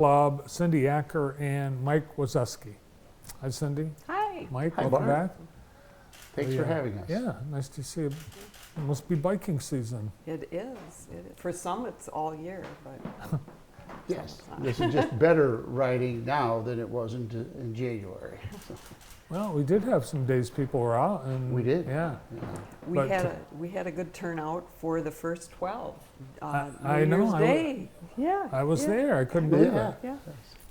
Club, Cindy Acker, and Mike Wazeski. Hi, Cindy. Hi. Mike, Hi, welcome Bart. back. Thanks for having us. Yeah, nice to see you. It must be biking season. It is. For some, it's all year, but Yes, this is just better riding now than it was in January. Well, we did have some days people were out, and We did. Yeah, we But- had a good turnout for the first 12. I New know, Year's Day. Yeah. I was yeah, there. I couldn't believe Yeah. it. Yeah.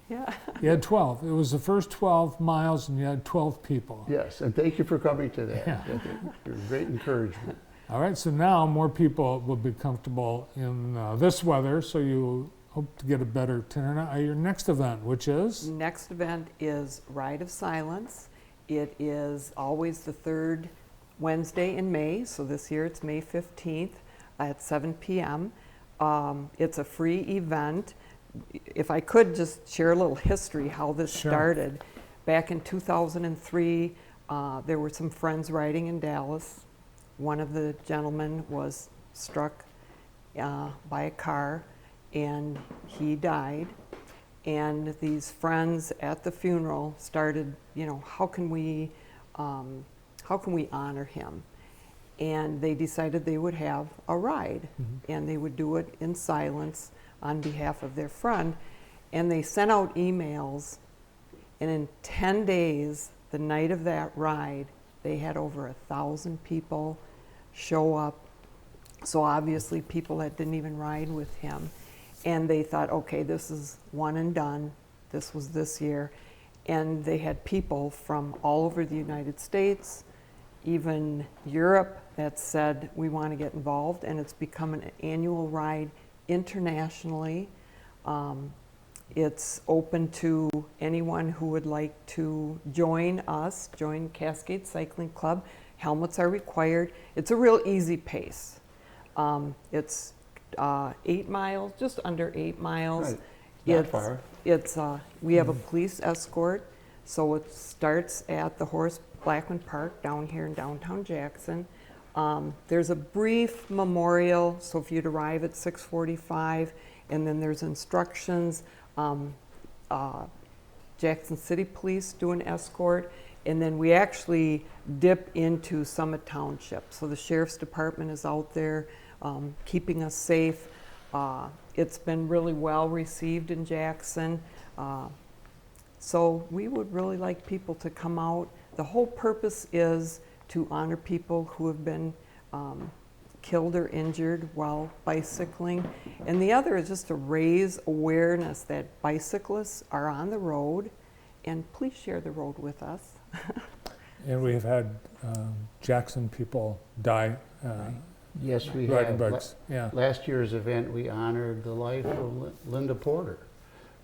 Yeah. You had 12. It was the first 12 miles, and you had 12 people. Yes, and thank you for coming to that. Yeah. You're a great encouragement. All right, so now more people will be comfortable in this weather, so you hope to get a better turnout at your next event, which is? Next event is Ride of Silence. It is always the third Wednesday in May, so this year it's May 15th at 7 p.m. It's a free event. If I could just share a little history how this Sure. started. Back in 2003, there were some friends riding in Dallas. One of the gentlemen was struck by a car and he died. And these friends at the funeral started, how can we honor him? And they decided they would have a ride, and they would do it in silence on behalf of their friend. And they sent out emails, and in 10 days, the night of that ride, they had over 1,000 people show up. So obviously people that didn't even ride with him. And they thought, okay, this is one and done. This was this year. And they had people from all over the United States, even Europe, that said, we want to get involved. And it's become an annual ride internationally. It's open to anyone who would like to join us, join Cascades Cycling Club. Helmets are required. It's a real easy pace. It's 8 miles, just under 8 miles. Right. Not far. We have a police escort, so it starts at the Horace Blackman Park down here in downtown Jackson. There's a brief memorial, so if you'd arrive at 6:45, and then there's instructions. Jackson City Police do an escort, and then we actually dip into Summit Township. So the Sheriff's Department is out there keeping us safe. It's been really well received in Jackson. So we would really like people to come out. The whole purpose is to honor people who have been killed or injured while bicycling. And the other is just to raise awareness that bicyclists are on the road, and please share the road with us. And we've had Jackson people die Yes, we riding have. bikes. Yeah. Last year's event, we honored the life of Linda Porter,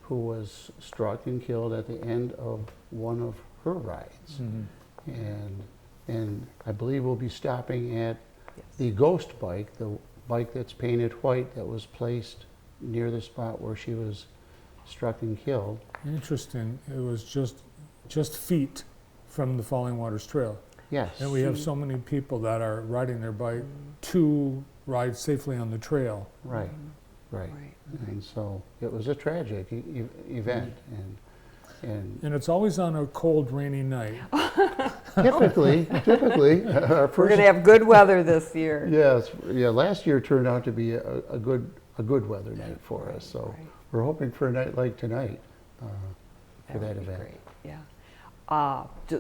who was struck and killed at the end of one of her rides. And I believe we'll be stopping at the ghost bike, the bike that's painted white that was placed near the spot where she was struck and killed. Interesting. It was just feet from the Falling Waters Trail. Yes. And we have so many people that are riding their bike to ride safely on the trail. Right. Right. And so it was a tragic event. And it's always on a cold, rainy night. Typically, our We're first, going to have good weather this year. yes, yeah, last year turned out to be a good weather night for us. So Right. we're hoping for a night like tonight for that would be event. great, yeah.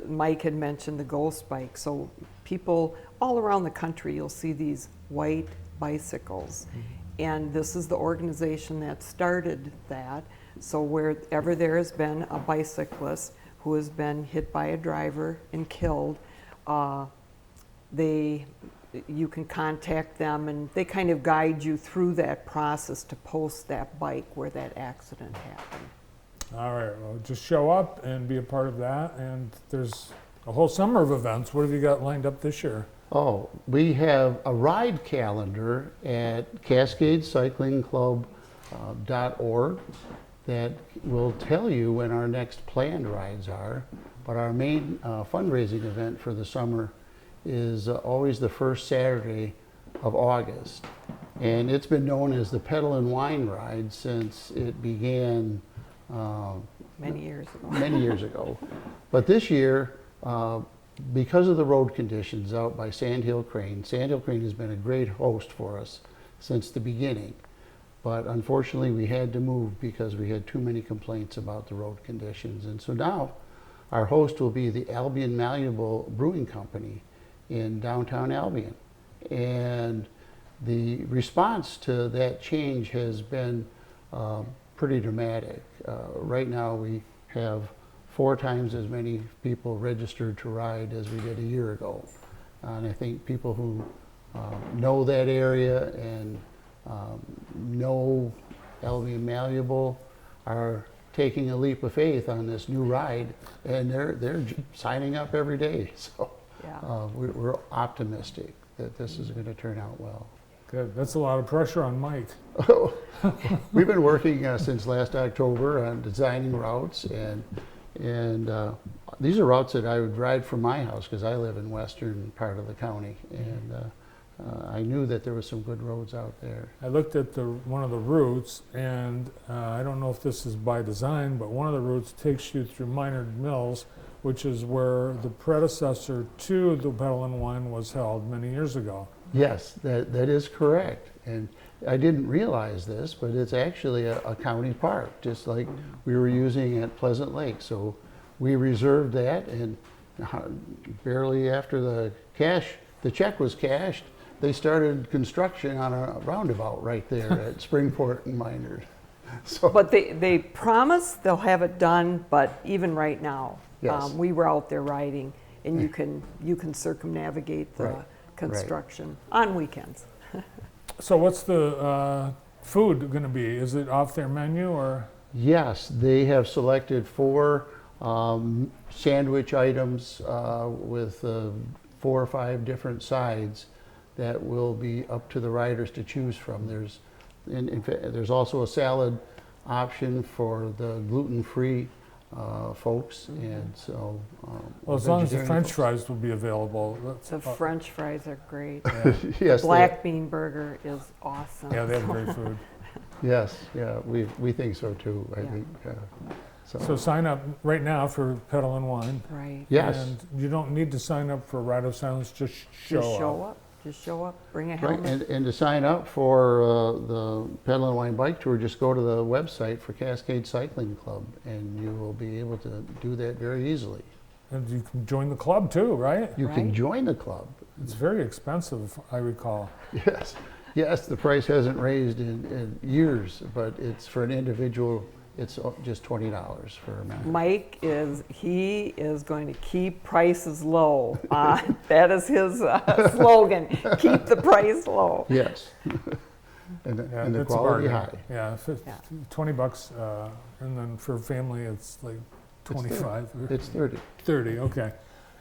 Mike had mentioned the ghost bike, so people all around the country, you'll see these white bicycles. And this is the organization that started that. So wherever there has been a bicyclist who has been hit by a driver and killed, you can contact them, and they kind of guide you through that process to post that bike where that accident happened. All right, well, just show up and be a part of that. And there's a whole summer of events. What have you got lined up this year? Oh, we have a ride calendar at CascadesCyclingClub.org that will tell you when our next planned rides are. But our main fundraising event for the summer is always the first Saturday of August. And it's been known as the Pedal and Wine Ride since it began Many years ago. many years ago. But this year, because of the road conditions out by Sandhill Crane has been a great host for us since the beginning. But unfortunately, we had to move because we had too many complaints about the road conditions. And so now, our host will be the Albion Malleable Brewing Company in downtown Albion. And the response to that change has been pretty dramatic. Right now, we have 4 times as many people registered to ride as we did a year ago. And I think people who know that area and know Albion Malleable are taking a leap of faith on this new ride, and they're signing up every day. So Yeah. we're optimistic that this is going to turn out well. Good. That's a lot of pressure on Mike. We've been working since last October on designing routes, and these are routes that I would ride from my house because I live in western part of the county, and I knew that there was some good roads out there. I looked at one of the routes, and I don't know if this is by design, but one of the routes takes you through Minard Mills, which is where the predecessor to the Pedal and Wine was held many years ago. Yes, that is correct. And I didn't realize this, but it's actually a county park, just like we were using at Pleasant Lake. So we reserved that, and barely after the check was cashed, they started construction on a roundabout right there at Springport and Minard. So, But they promise they'll have it done, but even right now, Yes. we were out there riding, and you can circumnavigate the Right. construction on weekends. So what's the food going to be? Is it off their menu or? yes, they have selected 4 sandwich items with 4 or 5 different sides that will be up to the riders to choose from. In fact, there's also a salad option for the gluten-free folks, and so Well, as long as the vegetarian French folks. fries will be available. That's, The French fries are great. Yes, Black bean burger is awesome. yeah, they have great food. yes, yeah, we think so too. I Yeah. think So sign up right now for Pedal and Wine. Right. Yes. And you don't need to sign up for Ride of Silence, just show Just show up. up. Just show up. Bring a Right, helmet. and to sign up for the Pedal and Wine Bike Tour, just go to the website for Cascades Cycling Club, and you will be able to do that very easily. And you can join the club too, right? You can Right. join the club. It's very expensive, I recall. Yes, the price hasn't raised in years, but it's for an individual, it's just $20 for a member. Mike he is going to keep prices low. That is his slogan. Keep the price low. Yes. and Yeah, and the it's a quality bargain. high. Yeah, Yeah. $20, and then for family, it's like 25 or It's 30. 30, okay.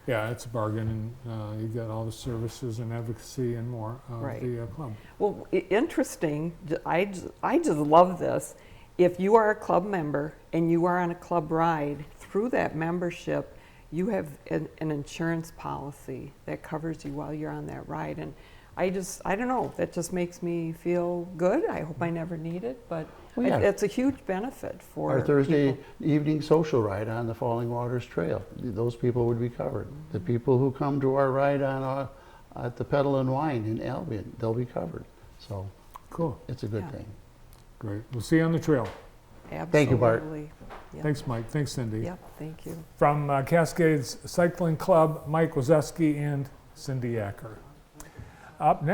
Yeah, it's a bargain, and you got all the services and advocacy and more of Right. the club. Well, interesting. I just love this. If you are a club member and you are on a club ride, through that membership, you have an insurance policy that covers you while you're on that ride. And I don't know, that just makes me feel good. I hope I never need it, but Well, yeah. it's a huge benefit for Our Thursday people. evening social ride on the Falling Waters Trail, those people would be covered. The people who come to our ride at the Pedal and Wine in Albion, they'll be covered. So Cool, it's a good Yeah. thing. great. We'll see you on the trail. Absolutely. Thank you, Bart. Yep. Thanks, Mike. Thanks, Cindy. Yep, thank you. From Cascades Cycling Club, Mike Wazeski and Cindy Acker. Up next.